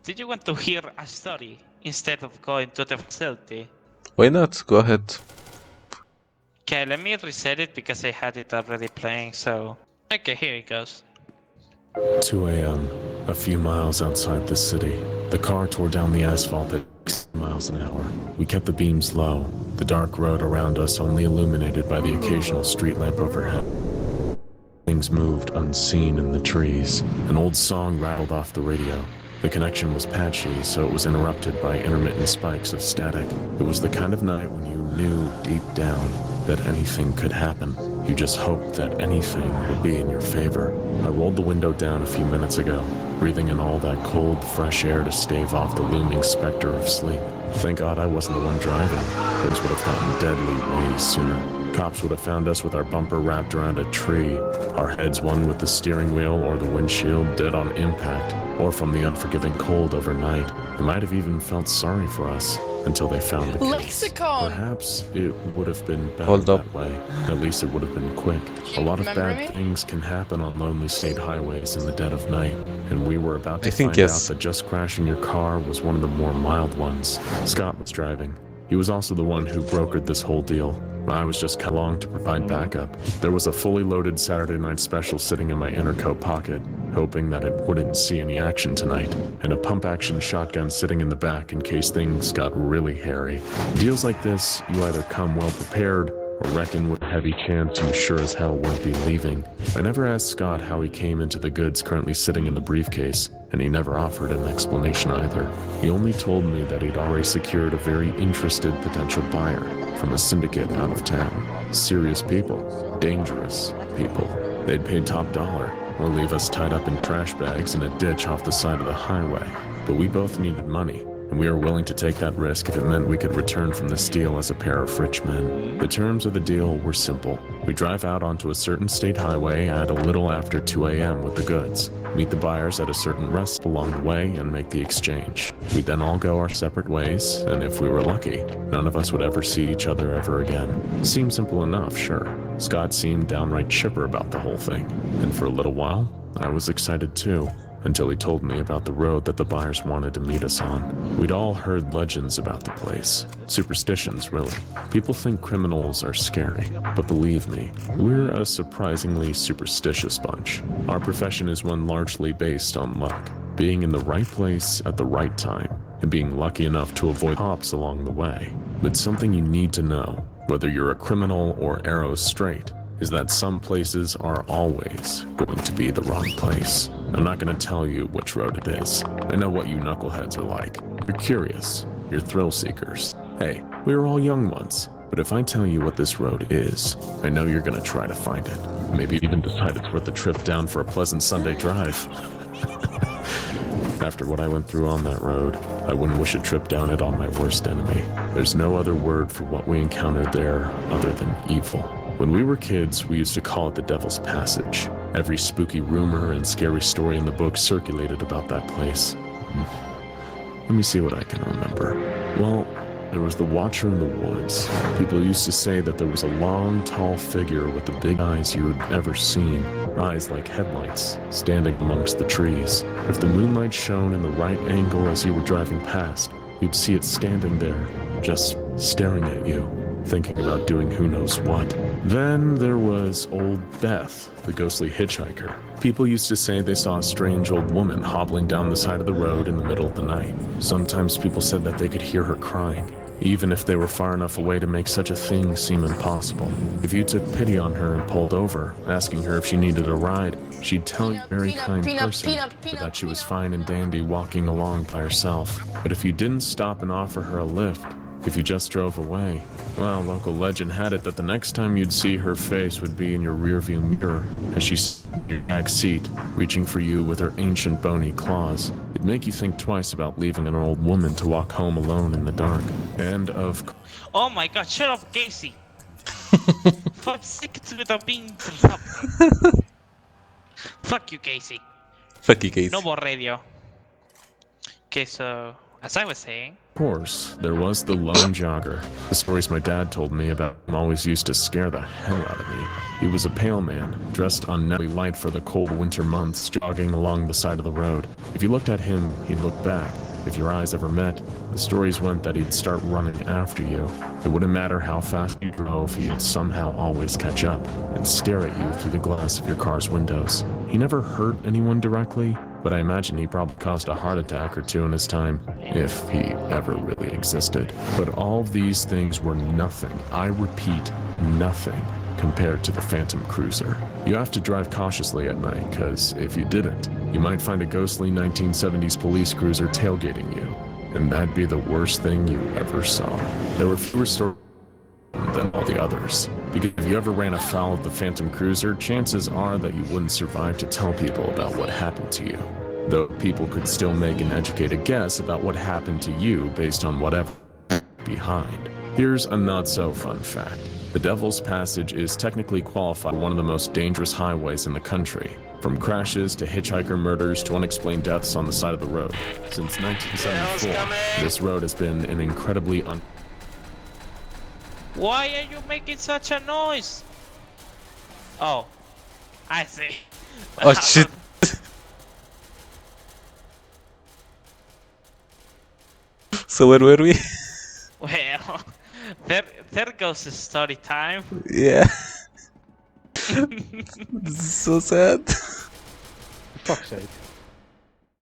Did you want to hear a story instead of going to the facility? Why not? Go ahead. Okay, let me reset it because I had it already playing, so... Okay, here it goes. 2 a.m., a few miles outside the city. The car tore down the asphalt at 60 miles an hour. We kept the beams low, the dark road around us only illuminated by the occasional street lamp overhead. Things moved unseen in the trees. An old song rattled off the radio. The connection was patchy, so it was interrupted by intermittent spikes of static. It was the kind of night when you knew deep down that anything could happen. You just hoped that anything would be in your favor. I rolled the window down a few minutes ago, breathing in all that cold, fresh air to stave off the looming specter of sleep. Thank God I wasn't the one driving. Things would have gotten deadly way sooner. Cops would have found us with our bumper wrapped around a tree, our heads one with the steering wheel or the windshield dead on impact, or from the unforgiving cold overnight. They might have even felt sorry for us until they found the kids. Lexicon! Perhaps it would have been better Hold up. that way. At least it would have been quick. A lot of bad things can happen on lonely state highways in the dead of night, and we were about to find out that just crashing your car was one of the more mild ones. Scott was driving. He was also the one who brokered this whole deal. I was just cut along to provide backup. There was a fully loaded Saturday night special sitting in my inner coat pocket, hoping that it wouldn't see any action tonight, and a pump-action shotgun sitting in the back in case things got really hairy. Deals like this, you either come well prepared or reckon with a heavy chance you sure as hell won't be leaving. I never asked Scott how he came into the goods currently sitting in the briefcase, and he never offered an explanation either. He only told me that he'd already secured a very interested potential buyer from a syndicate out of town. Serious people, dangerous people. They'd pay top dollar or leave us tied up in trash bags in a ditch off the side of the highway. But we both needed money, and we were willing to take that risk if it meant we could return from this deal as a pair of rich men. The terms of the deal were simple. We drive out onto a certain state highway at a little after 2 a.m. with the goods, meet the buyers at a certain rest along the way, and make the exchange. We'd then all go our separate ways, and if we were lucky, none of us would ever see each other ever again. Seemed simple enough, sure. Scott seemed downright chipper about the whole thing, and for a little while, I was excited too. Until he told me about the road that the buyers wanted to meet us on. We'd all heard legends about the place. Superstitions, really. People think criminals are scary, but believe me, we're a surprisingly superstitious bunch. Our profession is one largely based on luck, being in the right place at the right time, and being lucky enough to avoid cops along the way. But something you need to know, whether you're a criminal or arrows straight, is that some places are always going to be the wrong place. I'm not going to tell you which road it is. I know what you knuckleheads are like. You're curious. You're thrill seekers. Hey, we were all young once. But if I tell you what this road is, I know you're going to try to find it. Maybe even decide it's worth the trip down for a pleasant Sunday drive. After what I went through on that road, I wouldn't wish a trip down it on my worst enemy. There's no other word for what we encountered there other than evil. When we were kids, we used to call it the Devil's Passage. Every spooky rumor and scary story in the book circulated about that place. Let me see what I can remember. Well, there was the Watcher in the Woods. People used to say that there was a long, tall figure with the big eyes you had ever seen, eyes like headlights, standing amongst the trees. If the moonlight shone in the right angle as you were driving past, you'd see it standing there, just staring at you, thinking about doing who knows what. Then there was Old Beth, the ghostly hitchhiker. People used to say they saw a strange old woman hobbling down the side of the road in the middle of the night. Sometimes people said that they could hear her crying, even if they were far enough away to make such a thing seem impossible. If you took pity on her and pulled over, asking her if she needed a ride, she'd tell you, very kind person, that she was fine and dandy walking along by herself. But if you didn't stop and offer her a lift, if you just drove away, well, local legend had it that the next time you'd see her face would be in your rearview mirror as she sat in your back seat, reaching for you with her ancient bony claws. It'd make you think twice about leaving an old woman to walk home alone in the dark. And of... Oh my god, shut up, Casey! 5 seconds without being interrupted. Fuck you, Casey. Fuck you, Casey. No more radio. Okay, so As I was saying. Of course, there was the lone jogger. The stories my dad told me about him always used to scare the hell out of me. He was a pale man, dressed unnaturally light for the cold winter months, jogging along the side of the road. If you looked at him, he'd look back. If your eyes ever met, the stories went that he'd start running after you. It wouldn't matter how fast you drove, he'd somehow always catch up and stare at you through the glass of your car's windows. He never hurt anyone directly, but I imagine he probably caused a heart attack or two in his time, if he ever really existed. But all these things were nothing, I repeat, nothing, compared to the Phantom Cruiser. You have to drive cautiously at night, because if you didn't, you might find a ghostly 1970s police cruiser tailgating you, and that'd be the worst thing you ever saw. There were fewer stories than all the others, because if you ever ran afoul of the Phantom Cruiser, chances are that you wouldn't survive to tell people about what happened to you, though people could still make an educated guess about what happened to you based on whatever behind. Here's a not-so-fun fact. The Devil's Passage is technically qualified one of the most dangerous highways in the country. From crashes to hitchhiker murders to unexplained deaths on the side of the road. Since 1974, this road has been an incredibly Why are you making such a noise? Oh, I see. Oh shit. So where were we? Well, there goes the story time. Yeah. This is so sad. Fuck's sake.